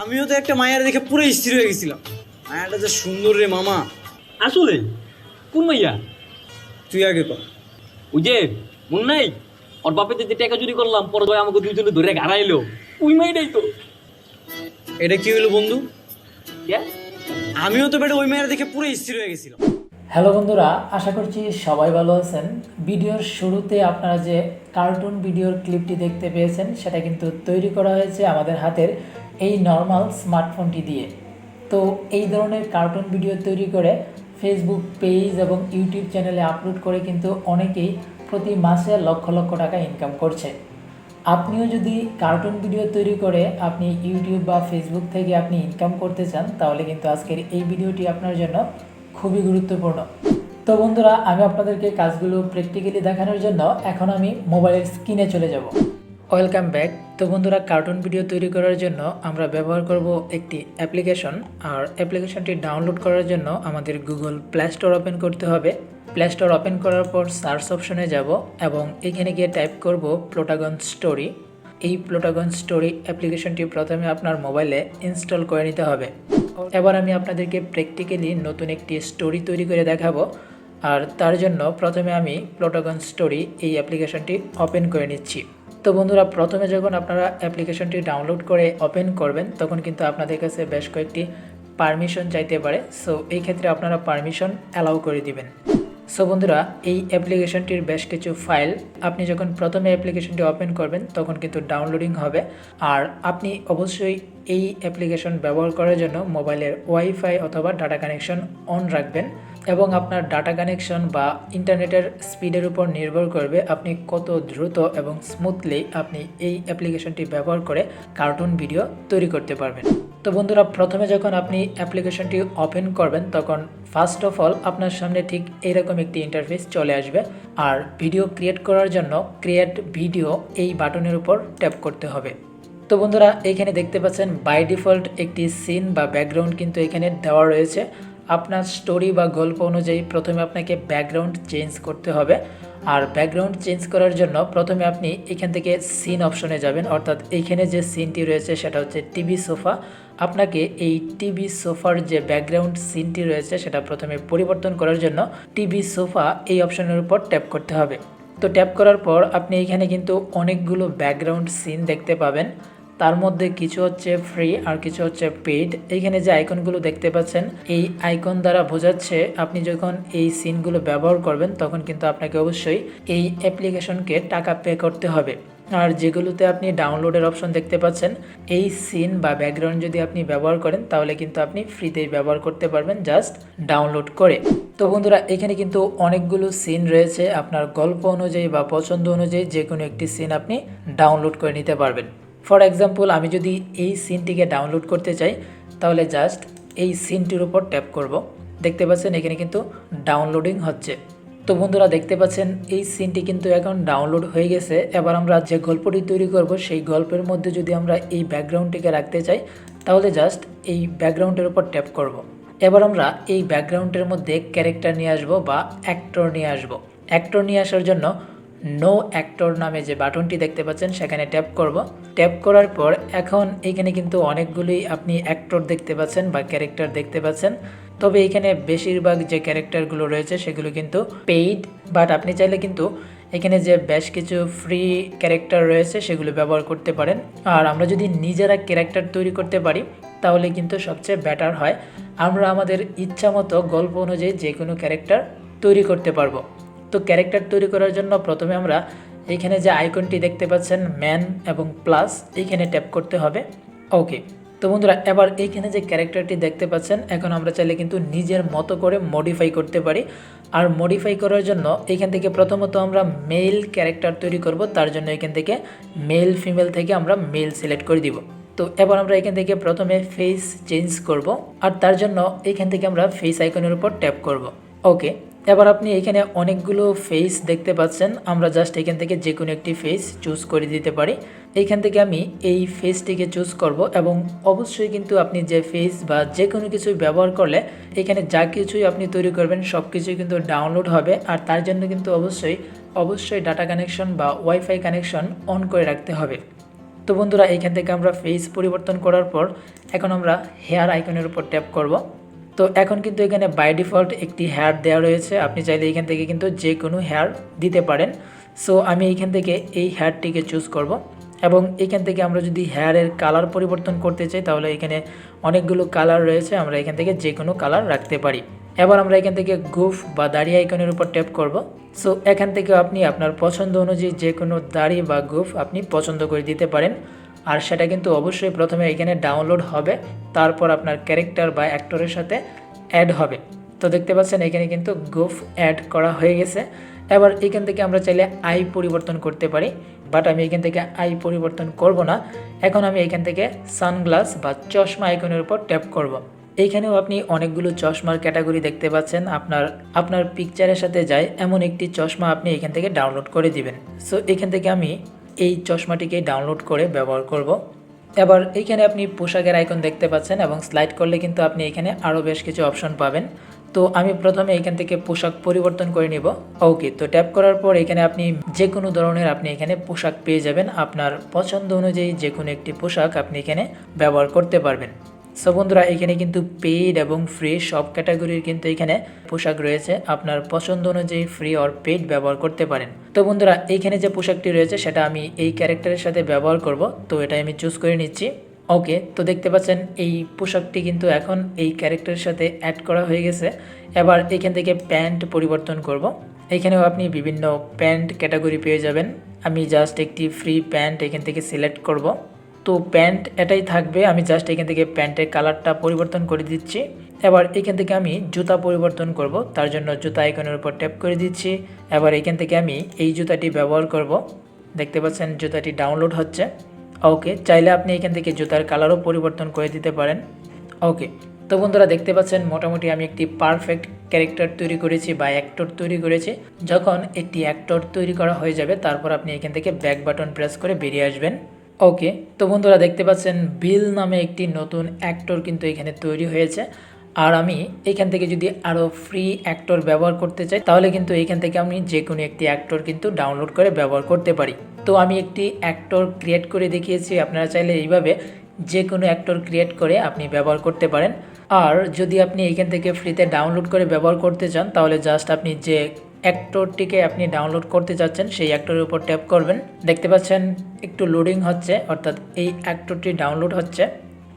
আমিও তো একটা মায়ের দেখে পুরো স্থির হয়ে গেছিলাম। মায়াটা যে সুন্দর রে মামা। আসলে কোন মাইয়া? তুই আগে কর। ওই যে মন নাই, ওর বাপেতে যে টাকা চুরি করলাম, পরে ভাই আমাকে দুইজনে ধরে গাড়াইলো, ওই মাইটাই তো। এটা কি হলো বন্ধু? কে? আমিও তো বেটা ওই মায়ের দেখে পুরো স্থির হয়ে গেছিলাম। হ্যালো বন্ধুরা, আশা করছি সবাই ভালো আছেন। ভিডিওর শুরুতে আপনারা যে কার্টুন ভিডিওর ক্লিপটি দেখতে পেয়েছেন সেটা কিন্তু তৈরি করা হয়েছে আমাদের হাতের এই নর্মাল স্মার্টফোনটি দিয়ে। তো এই ধরনের কার্টুন ভিডিও তৈরি করে ফেসবুক পেজ এবং ইউটিউব চ্যানেলে আপলোড করে কিন্তু অনেকেই প্রতি মাসে লক্ষ লক্ষ টাকা ইনকাম করছে। আপনিও যদি কার্টুন ভিডিও তৈরি করে আপনি ইউটিউব বা ফেসবুক থেকে আপনি ইনকাম করতে চান, তাহলে কিন্তু আজকের এই ভিডিওটি আপনার জন্য খুবই গুরুত্বপূর্ণ। তো বন্ধুরা, আমি আপনাদেরকে কাজগুলো প্র্যাকটিক্যালি দেখানোর জন্য এখন আমি মোবাইলের স্ক্রিনে চলে যাব। Welcome back. তো বন্ধুরা, কার্টুন ভিডিও তৈরি করার জন্য আমরা ব্যবহার করব একটি অ্যাপ্লিকেশন। আর অ্যাপ্লিকেশনটি ডাউনলোড করার জন্য আমাদের গুগল প্লে স্টোর ওপেন করতে হবে। প্লে স্টোর ওপেন করার পর সার্চ অপশনে যাব এবং এখানে গিয়ে টাইপ করব প্লোটাগন স্টোরি। এই প্লোটাগন স্টোরি অ্যাপ্লিকেশনটি প্রথমে আপনার মোবাইলে ইনস্টল করে নিতে হবে। এবার আমি আপনাদেরকে প্র্যাকটিক্যালি নতুন একটি স্টোরি তৈরি করে দেখাবো। আর তার জন্য প্রথমে আমি প্লোটাগন স্টোরি এই অ্যাপ্লিকেশনটি ওপেন করে নিচ্ছি। তো বন্ধুরা, প্রথমে যখন আপনারা অ্যাপ্লিকেশনটি ডাউনলোড করে ওপেন করবেন তখন কিন্তু আপনাদের কাছে বেশ কয়েকটি পারমিশন চাইতে পারে। সো এই ক্ষেত্রে আপনারা পারমিশন অ্যালাউ করে দিবেন। সো বন্ধুরা, এই অ্যাপ্লিকেশনটির বেশ কিছু ফাইল আপনি যখন প্রথমে অ্যাপ্লিকেশনটি ওপেন করবেন তখন কিন্তু ডাউনলোডিং হবে। আর আপনি অবশ্যই এই অ্যাপ্লিকেশন ব্যবহার করার জন্য মোবাইলের ওয়াইফাই অথবা ডাটা কানেকশন অন রাখবেন। এবং আপনার ডাটা কানেকশন বা ইন্টারনেটের স্পিডের উপর নির্ভর করবে আপনি কত দ্রুত এবং স্মুথলি আপনি এই অ্যাপ্লিকেশনটি ব্যবহার করে কার্টুন ভিডিও তৈরি করতে পারবেন। তো বন্ধুরা, প্রথমে যখন আপনি অ্যাপ্লিকেশনটি ওপেন করবেন তখন ফার্স্ট অফ অল আপনার সামনে ঠিক এইরকম একটি ইন্টারফেস চলে আসবে। আর ভিডিও ক্রিয়েট করার জন্য ক্রিয়েট ভিডিও এই বাটনের উপর ট্যাপ করতে হবে। তো বন্ধুরা, এখানে দেখতে পাচ্ছেন বাই ডিফল্ট একটি সিন বা ব্যাকগ্রাউন্ড কিন্তু এখানে দেওয়া রয়েছে। আপনার স্টোরি বা গল্প অনুযায়ী প্রথমে আপনাকে ব্যাকগ্রাউন্ড চেঞ্জ করতে হবে। আর ব্যাকগ্রাউন্ড চেঞ্জ করার জন্য প্রথমে আপনি এখান থেকে সিন অপশনে যাবেন, অর্থাৎ এইখানে যে সিনটি রয়েছে সেটা হচ্ছে টিভি সোফা। আপনাকে এই টিভি সোফার যে ব্যাকগ্রাউন্ড সিনটি রয়েছে সেটা প্রথমে পরিবর্তন করার জন্য টিভি সোফা এই অপশনের উপর ট্যাপ করতে হবে। তো ট্যাপ করার পর আপনি এখানে কিন্তু অনেকগুলো ব্যাকগ্রাউন্ড সিন দেখতে পাবেন। তার মধ্যে কিছু হচ্ছে ফ্রি আর কিছু হচ্ছে পেইড। এইখানে যে আইকনগুলো দেখতে পাচ্ছেন এই আইকন দ্বারা বোঝাচ্ছে আপনি যখন এই সিনগুলো ব্যবহার করবেন তখন কিন্তু আপনাকে অবশ্যই এই অ্যাপ্লিকেশনকে টাকা পে করতে হবে। আর যেগুলোতে আপনি ডাউনলোডের অপশন দেখতে পাচ্ছেন এই সিন বা ব্যাকগ্রাউন্ড যদি আপনি ব্যবহার করেন তাহলে কিন্তু আপনি ফ্রিতেই ব্যবহার করতে পারবেন জাস্ট ডাউনলোড করে। তো বন্ধুরা, এখানে কিন্তু অনেকগুলো সিন রয়েছে। আপনার গল্প অনুযায়ী বা পছন্দ অনুযায়ী যে কোনো একটি সিন আপনি ডাউনলোড করে নিতে পারবেন। ফর এক্সাম্পল, আমি যদি এই সিনটিকে ডাউনলোড করতে চাই তাহলে জাস্ট এই সিনটির উপর ট্যাপ করব। দেখতে পাচ্ছেন এখানে কিন্তু ডাউনলোডিং হচ্ছে। তো বন্ধুরা, দেখতে পাচ্ছেন এই সিনটি কিন্তু এখন ডাউনলোড হয়ে গেছে। এবার আমরা যে গল্পটি তৈরি করব সেই গল্পের মধ্যে যদি আমরা এই ব্যাকগ্রাউন্ডটিকে রাখতে চাই তাহলে জাস্ট এই ব্যাকগ্রাউন্ডের উপর ট্যাপ করব। এবার আমরা এই ব্যাকগ্রাউন্ডের মধ্যে ক্যারেক্টার নিয়ে আসবো বা অ্যাক্টর নিয়ে আসবো। অ্যাক্টর নিয়ে আসার জন্য নো অ্যাক্টর নামে যে বাটনটি দেখতে পাচ্ছেন সেখানে ট্যাপ করব। ট্যাপ করার পর এখন এখানে কিন্তু অনেকগুলোই আপনি অ্যাক্টর দেখতে পাচ্ছেন বা ক্যারেক্টার দেখতে পাচ্ছেন। তবে এখানে বেশিরভাগ যে ক্যারেক্টারগুলো রয়েছে সেগুলো কিন্তু পেইড, বাট আপনি চাইলে কিন্তু এখানে যে বেশ কিছু ফ্রি ক্যারেক্টার রয়েছে সেগুলো ব্যবহার করতে পারেন। আর আমরা যদি নিজেরা ক্যারেক্টার তৈরি করতে পারি তাহলে কিন্তু সবচেয়ে বেটার হয়। আমরা আমাদের ইচ্ছা মতো গল্প অনুযায়ী যে কোনো ক্যারেক্টার তৈরি করতে পারবো। তো ক্যারেক্টার তৈরি করার জন্য প্রথমে আমরা এইখানে যে আইকনটি দেখতে পাচ্ছেন ম্যান এবং প্লাস, এইখানে ট্যাপ করতে হবে। ওকে। তো বন্ধুরা, এবার এইখানে যে ক্যারেক্টারটি দেখতে পাচ্ছেন এখন আমরা চাইলে কিন্তু নিজের মতো করে মডিফাই করতে পারি। আর মডিফাই করার জন্য এইখান থেকে প্রথমত আমরা মেল ক্যারেক্টার তৈরি করব। তার জন্য এখান থেকে মেল ফিমেল থেকে আমরা মেল সিলেক্ট করে দিব। তো এবার আমরা এখান থেকে প্রথমে ফেস চেঞ্জ করব। আর তার জন্য এইখান থেকে আমরা ফেস আইকনের উপর ট্যাপ করব। ওকে। এবার আপনি এখানে অনেকগুলো ফেস দেখতে পাচ্ছেন। আমরা জাস্ট এখান থেকে যে কোনো একটি ফেস চুজ করে দিতে পারি। এইখান থেকে আমি এই ফেসটিকে চুজ করব এবং অবশ্যই কিন্তু আপনি যে ফেস বা যে কোনো কিছুই ব্যবহার করলে এখানে যা কিছুই আপনি তৈরি করবেন সব কিছুই কিন্তু ডাউনলোড হবে। আর তার জন্য কিন্তু অবশ্যই ডাটা কানেকশন বা ওয়াইফাই কানেকশন অন করে রাখতে হবে। তো তো বন্ধুরা এখান থেকে আমরা ফেস পরিবর্তন করার পর এখন আমরা হেয়ার আইকনের উপর ট্যাপ করব। তো এখন কিন্তু এখানে বাই ডিফল্ট একটি হেয়ার দেওয়া রয়েছে, আপনি চাইলে এখান থেকে কিন্তু যে কোনো হেয়ার দিতে পারেন। সো আমি এইখান থেকে এই হেয়ারটিকে চুজ করব এবং এখান থেকে আমরা যদি হেয়ারের কালার পরিবর্তন করতে চাই তাহলে এখানে অনেকগুলো কালার রয়েছে, আমরা এখান থেকে যে কোনো কালার রাখতে পারি। এবার আমরা এখান থেকে গুফ বা দাড়ি আইকনের উপর ট্যাপ করব। সো এখান থেকে আপনি আপনার পছন্দ অনুযায়ী যে কোনো দাড়ি বা গুফ আপনি পছন্দ করে দিতে পারেন। আর সেটা কিন্তু অবশ্যই প্রথমে এখানে ডাউনলোড হবে, তারপর আপনার ক্যারেক্টার বা অ্যাক্টরের সাথে অ্যাড হবে। তো দেখতে পাচ্ছেন এখানে কিন্তু গুফ অ্যাড করা হয়ে গেছে। এবার এখান থেকে আমরা চাইলে আই পরিবর্তন করতে পারি, বাট আমি এখান থেকে আই পরিবর্তন করব না। এখন আমি এখান থেকে সানগ্লাস বা চশমা আইকনের উপর ট্যাপ করব। এইখানেও আপনি অনেকগুলো চশমার ক্যাটাগরি দেখতে পাচ্ছেন, আপনার পিকচারের সাথে যায় এমন একটি চশমা আপনি এখান থেকে ডাউনলোড করে দিবেন। সো এখান থেকে আমি এই চশমাটিকে ডাউনলোড করে ব্যবহার করব। এবার এইখানে আপনি পোশাকের আইকন দেখতে পাচ্ছেন এবং স্লাইড করলে কিন্তু আপনি এখানে আরও বেশ কিছু অপশন পাবেন। তো আমি প্রথমে এখান থেকে পোশাক পরিবর্তন করে নিব। ওকে, তো ট্যাপ করার পর এখানে আপনি যে কোনো ধরনের আপনি এখানে পোশাক পেয়ে যাবেন, আপনার পছন্দ অনুযায়ী যে কোনো একটি পোশাক আপনি এখানে ব্যবহার করতে পারবেন। সো বন্ধুরা এখানে কিন্তু পেইড এবং ফ্রি সব ক্যাটাগরির কিন্তু এখানে পোশাক রয়েছে, আপনার পছন্দ অনুযায়ী ফ্রি অর পেইড ব্যবহার করতে পারেন। তো বন্ধুরা এইখানে যে পোশাকটি রয়েছে সেটা আমি এই ক্যারেক্টারের সাথে ব্যবহার করব, তো এটা আমি চুজ করে নিচ্ছি। ওকে, তো দেখতে পাচ্ছেন এই পোশাকটি কিন্তু এখন এই ক্যারেক্টারের সাথে অ্যাড করা হয়ে গেছে। এবার এখান থেকে প্যান্ট পরিবর্তন করব। এখানেও আপনি বিভিন্ন প্যান্ট ক্যাটাগরি পেয়ে যাবেন, আমি জাস্ট একটি ফ্রি প্যান্ট এখান থেকে সিলেক্ট করব। তো প্যান্ট এটাই থাকবে, আমি জাস্ট এখান থেকে প্যান্টের কালারটা পরিবর্তন করে দিচ্ছি। এবার এখান থেকে আমি জুতা পরিবর্তন করব, তার জন্য জুতা আইকনের উপর ট্যাপ করে দিচ্ছি। এবার এখান থেকে আমি এই জুতাটি ব্যবহার করব। দেখতে পাচ্ছেন জুতাটি ডাউনলোড হচ্ছে। ওকে, চাইলে আপনি এখান থেকে জুতার কালারও পরিবর্তন করে দিতে পারেন। ওকে, তো বন্ধুরা দেখতে পাচ্ছেন মোটামুটি আমি একটি পারফেক্ট ক্যারেক্টার তৈরি করেছি বা অ্যাক্টর তৈরি করেছি। যখন একটি অ্যাক্টর তৈরি করা হয়ে যাবে তারপর আপনি এখান থেকে ব্যাক বাটন প্রেস করে বেরিয়ে আসবেন। ওকে, তো বন্ধুরা দেখতে পাচ্ছেন বিল নামে একটি নতুন অ্যাক্টর কিন্তু এখানে তৈরি হয়েছে। আর আমি এখান থেকে যদি আরও ফ্রি অ্যাক্টর ব্যবহার করতে চাই তাহলে কিন্তু এখান থেকে আমি যে কোনো একটি অ্যাক্টর কিন্তু ডাউনলোড করে ব্যবহার করতে পারি। তো আমি একটি অ্যাক্টর ক্রিয়েট করে দেখিয়েছি, আপনারা চাইলে এইভাবে যে কোনো অ্যাক্টর ক্রিয়েট করে আপনি ব্যবহার করতে পারেন। আর যদি আপনি এখান থেকে ফ্রিতে ডাউনলোড করে ব্যবহার করতে চান তাহলে জাস্ট আপনি যে অ্যাক্টরটিকে আপনি ডাউনলোড করতে চাচ্ছেন সেই অ্যাক্টরের উপর ট্যাপ করবেন। দেখতে পাচ্ছেন একটু লোডিং হচ্ছে, অর্থাৎ এই অ্যাক্টরটি ডাউনলোড হচ্ছে।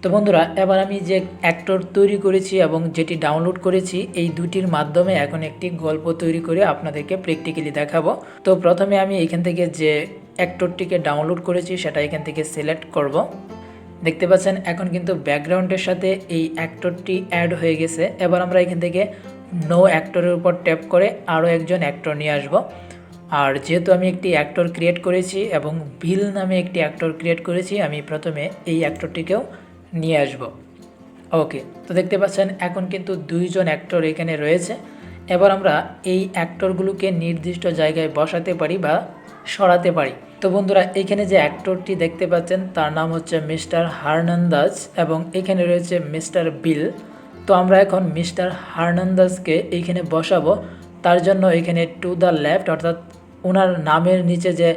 তো বন্ধুরা এবার আমি যে অ্যাক্টর তৈরি করেছি এবং যেটি ডাউনলোড করেছি এই দুটির মাধ্যমে এখন একটি গল্প তৈরি করে আপনাদেরকে প্র্যাকটিক্যালি দেখাবো। তো প্রথমে আমি এখান থেকে যে অ্যাক্টরটিকে ডাউনলোড করেছি সেটা এখান থেকে সিলেক্ট করব। দেখতে পাচ্ছেন এখন কিন্তু ব্যাকগ্রাউন্ডের সাথে এই অ্যাক্টরটি অ্যাড হয়ে গেছে। এবার আমরা এখান থেকে নো অ্যাক্টরের উপর ট্যাপ করে আরও একজন অ্যাক্টর নিয়ে আসব। আর যেহেতু আমি একটি অ্যাক্টর ক্রিয়েট করেছি এবং বিল নামে একটি অ্যাক্টর ক্রিয়েট করেছি, আমি প্রথমে এই অ্যাক্টরটিকেও নিয়ে আসব। ওকে, তো দেখতে পাচ্ছেন এখন কিন্তু দুইজন অ্যাক্টর এখানে রয়েছে। এবার আমরা এই অ্যাক্টরগুলোকে নির্দিষ্ট জায়গায় বসাতে পারি বা সরাতে পারি। তো বন্ধুরা এখানে যে অ্যাক্টরটি দেখতে পাচ্ছেন তার নাম হচ্ছে মিস্টার হার্নান্দাজ এবং এখানে রয়েছে মিস্টার বিল। তো আমরা এখন মিস্টার হার্নান্দাজকে এইখানে বসাবো, তার জন্য এখানে টু দ্য লেফট অর্থাৎ ওনার নামের নিচে যে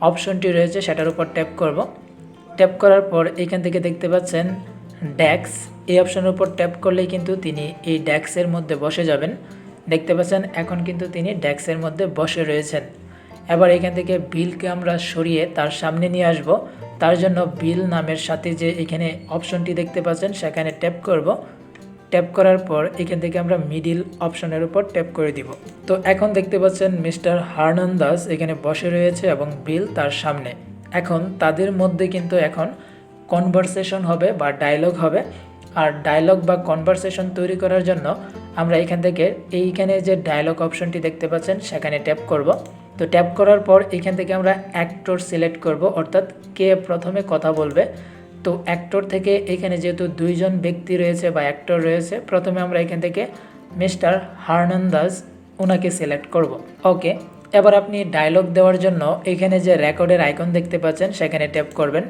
অপশনটি রয়েছে সেটার উপর ট্যাপ করব। ট্যাপ করার পর এখান থেকে দেখতে পাচ্ছেন ডেস্ক, এই অপশনের উপর ট্যাপ করলেই কিন্তু তিনি এই ডেস্কের মধ্যে বসে যাবেন। দেখতে পাচ্ছেন এখন কিন্তু তিনি ডেস্কের মধ্যে বসে রয়েছেন। এবার এখান থেকে বিলকে আমরা সরিয়ে তার সামনে নিয়ে আসব, তার জন্য বিল নামের সাথে যে এখানে অপশনটি দেখতে পাচ্ছেন সেখানে ট্যাপ করব। ট্যাপ করার পর এখান থেকে আমরা মিডিল অপশনের উপর ট্যাপ করে দিব। তো এখন দেখতে পাচ্ছেন মিস্টার হার্নান্দাজ এখানে বসে রয়েছে এবং বিল তার সামনে। এখন তাদের মধ্যে কিন্তু এখন কনভারসেশন হবে বা ডায়লগ হবে। আর ডায়লগ বা কনভারসেশন তৈরি করার জন্য আমরা এখান থেকে এইখানে যে ডায়লগ অপশনটি দেখতে পাচ্ছেন সেখানে ট্যাপ করব। তো ট্যাপ করার পর এখান থেকে আমরা অ্যাক্টর সিলেক্ট করব, অর্থাৎ কে প্রথমে কথা বলবে। তো অ্যাক্টর থেকে এখানে যেহেতু দুইজন ব্যক্তি রয়েছে বা অ্যাক্টর রয়েছে, প্রথমে আমরা এখান থেকে মিস্টার হার্নান্দাজ ওনাকে সিলেক্ট করব। ওকে, এবার আপনি ডায়লগ দেওয়ার জন্য এখানে যে রেকর্ডের আইকন দেখতে পাচ্ছেন সেখানে ট্যাপ করবেন।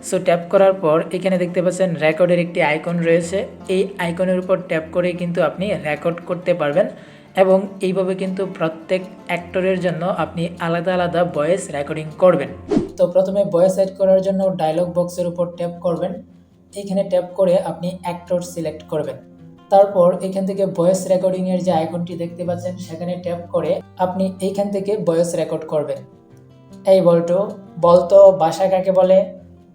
সো ট্যাপ করার পর এখানে দেখতে পাচ্ছেন রেকর্ডের একটি আইকন রয়েছে, এই আইকনের উপর ট্যাপ করে কিন্তু আপনি রেকর্ড করতে পারবেন এবং এইভাবে কিন্তু প্রত্যেক অ্যাক্টরের জন্য আপনি আলাদা আলাদা ভয়েস রেকর্ডিং করবেন। তো প্রথমে ভয়েস এড করার জন্য ডায়লগ বক্সের উপর ট্যাপ করবেন। এখানে ট্যাপ করে আপনি অ্যাক্টর সিলেক্ট করবেন। তারপর এখান থেকে ভয়েস রেকর্ডিং এর যে আইকনটি দেখতে পাচ্ছেন সেখানে ট্যাপ করে আপনি এইখান থেকে ভয়েস রেকর্ড করবেন। এই বলতো ভাষা কাকে বলে।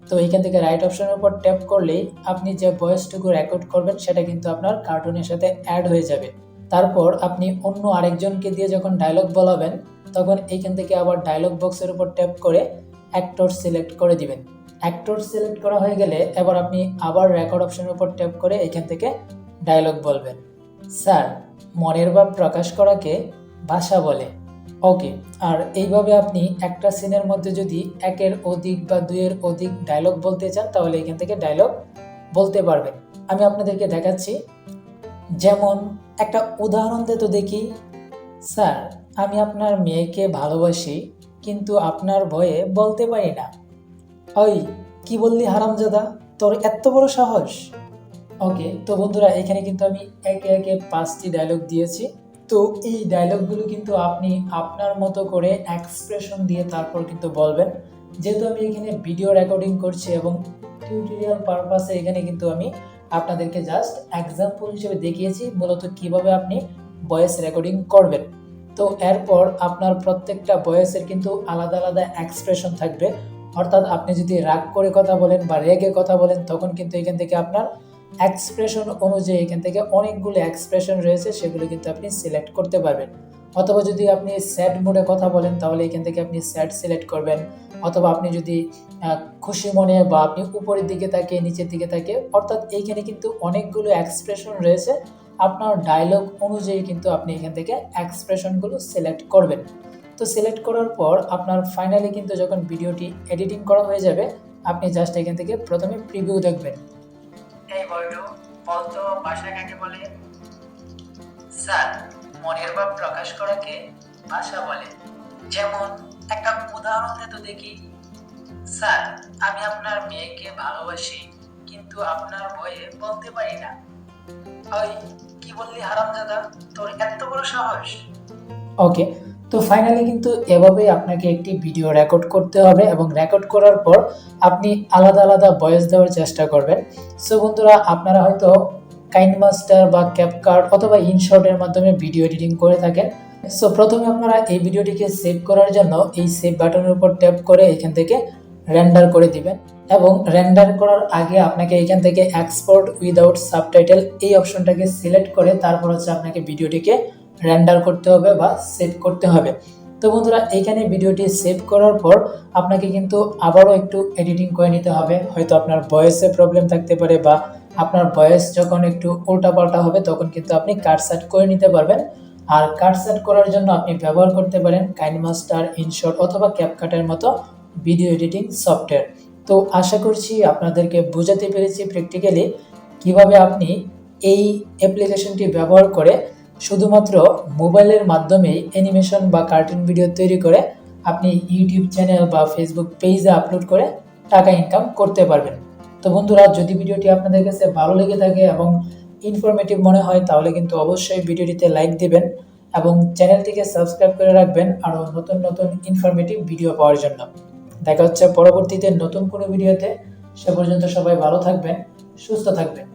তো এইখান থেকে রাইট অপশনের উপর ট্যাপ করলেই আপনি যে ভয়েসটুকু রেকর্ড করবেন সেটা কিন্তু আপনার কার্টুনের সাথে অ্যাড হয়ে যাবে। তারপর আপনি অন্য আরেকজনকে দিয়ে যখন ডায়লগ বলাবেন তখন এইখান থেকে আবার ডায়লগ বক্সের উপর ট্যাপ করে অ্যাক্টর সিলেক্ট করে দিবেন। অ্যাক্টর সিলেক্ট করা হয়ে গেলে এবার আপনি আবার রেকর্ড অপশনের উপর ট্যাপ করে এখান থেকে ডায়লগ বলবেন। স্যার, মনের ভাব প্রকাশ করাকে ভাষা বলে। ওকে, আর এইভাবে আপনি একটা সিনের মধ্যে যদি একের অধিক বা দুইয়ের অধিক ডায়লগ বলতে চান তাহলে এখান থেকে ডায়লগ বলতে পারবেন। আমি আপনাদেরকে দেখাচ্ছি। যেমন একটা উদাহরণ দিয়ে তো দেখি। স্যার, আমি আপনার মেয়েকে ভালোবাসি কিন্তু আপনার ভয়ে বলতে পারি না। ওই, কি বললি হারামজাদা, তোর এত বড় সাহস। ওকে, তো বন্ধুরা এখানে কিন্তু আমি একে একে 5টি ডায়লগ দিয়েছি। তো এই ডায়লগগুলো কিন্তু আপনি আপনার মতো করে এক্সপ্রেশন দিয়ে তারপর কিন্তু বলবেন। যেহেতু আমি এখানে ভিডিও রেকর্ডিং করছি এবং টিউটোরিয়াল পারপাসে এখানে কিন্তু আমি আপনাদেরকে জাস্ট এক্সাম্পল হিসেবে দেখিয়েছি মূলত কিভাবে আপনি ভয়েস রেকর্ডিং করবেন। তো এরপর আপনার প্রত্যেকটা ভয়েসের কিন্তু আলাদা আলাদা এক্সপ্রেশন থাকবে। অর্থাৎ আপনি যদি রাগ করে কথা বলেন বা রেগে কথা বলেন তখন কিন্তু এখান থেকে আপনার এক্সপ্রেশন অনুযায়ী এখান থেকে অনেকগুলো এক্সপ্রেশন রয়েছে, সেগুলো কিন্তু আপনি সিলেক্ট করতে পারবেন। অথবা যদি আপনি স্যাড মোডে কথা বলেন তাহলে এখান থেকে আপনি স্যাড সিলেক্ট করবেন। অথবা আপনি যদি খুশি মনে বা আপনি উপরের দিকে তাকিয়ে নিচের দিকে তাকিয়ে, অর্থাৎ এইখানে কিন্তু অনেকগুলো এক্সপ্রেশন রয়েছে। আপনার ডায়লগ অনুযায়ী কিন্তু আপনি এখান থেকে এক্সপ্রেশনগুলো সিলেক্ট করবেন। তো সিলেক্ট করার পর আপনার ফাইনালি কিন্তু যখন ভিডিওটি এডিটিং করা হয়ে যাবে আপনি জাস্ট এখান থেকে প্রথমে প্রিভিউ দেখবেন। এই বলতো ভাষা কাকে বলে। স্যার, মনের ভাব প্রকাশ করাকে ভাষা বলে। যেমন একটা উদাহরণ দিয়ে তো দেখি। স্যার, আমি আপনার মেয়েকে ভালোবাসি কিন্তু আপনার ভয়ে বলতে পারি না। ওই, কি বললি হারামজাদা, তোর এত বড় সাহস। ওকে, তো ফাইনালি কিন্তু এভাবেই আপনাকে একটি ভিডিও রেকর্ড করতে হবে এবং রেকর্ড করার পর আপনি আলাদা আলাদা ভয়েস দেওয়ার চেষ্টা করবেন। সো বন্ধুরা, আপনারা হয়তো কাইনমাস্টার বা ক্যাপকাট অথবা ইনশর্টের মাধ্যমে ভিডিও এডিটিং করে থাকেন। সো প্রথমে আপনারা এই ভিডিওটিকে সেভ করার জন্য এই সেভ বাটনের উপর ট্যাপ করে এখান থেকে রেন্ডার করে দিবেন এবং রেন্ডার করার আগে আপনাকে এখান থেকে এক্সপোর্ট উইদাউট সাবটাইটেল এই অপশনটাকে সিলেক্ট করে তারপর হচ্ছে আপনাকে ভিডিওটিকে রেন্ডার করতে হবে বা সেভ করতে হবে। তো বন্ধুরা, এইখানে ভিডিওটি সেভ করার পর আপনাকে কিন্তু আবারও একটু এডিটিং করে নিতে হবে। হয়তো আপনার ভয়েসে প্রবলেম থাকতে পারে বা আপনার ভয়েস যখন একটু উল্টাপাল্টা হবে তখন কিন্তু আপনি কাটসাট করে নিতে পারবেন। আর কাটসাট করার জন্য আপনি ব্যবহার করতে পারেন কাইনমাস্টার, ইনশর্ট অথবা ক্যাপকাটের মতো ভিডিও এডিটিং সফটওয়্যার। তো আশা করছি আপনাদেরকে বোঝাতে পেরেছি প্র্যাকটিক্যালি কিভাবে আপনি এই অ্যাপ্লিকেশনটি ব্যবহার করে শুধুমাত্র মোবাইলের মাধ্যমে অ্যানিমেশন বা কার্টুন ভিডিও তৈরি করে আপনি ইউটিউব চ্যানেল বা ফেসবুক পেজে আপলোড করে টাকা ইনকাম করতে পারবেন। তো বন্ধুরা, যদি ভিডিওটি আপনাদের কাছে ভালো লেগে থাকে এবং ইনফরমেটিভ মনে হয় তাহলে কিন্তু অবশ্যই ভিডিওটিতে লাইক দিবেন এবং চ্যানেলটিকে সাবস্ক্রাইব করে রাখবেন আরও নতুন নতুন ইনফরমেটিভ ভিডিও পাওয়ার জন্য। দেখা হচ্ছে পরবর্তীতে নতুন কোনো ভিডিওতে। সে পর্যন্ত সবাই ভালো থাকবেন, সুস্থ থাকবেন।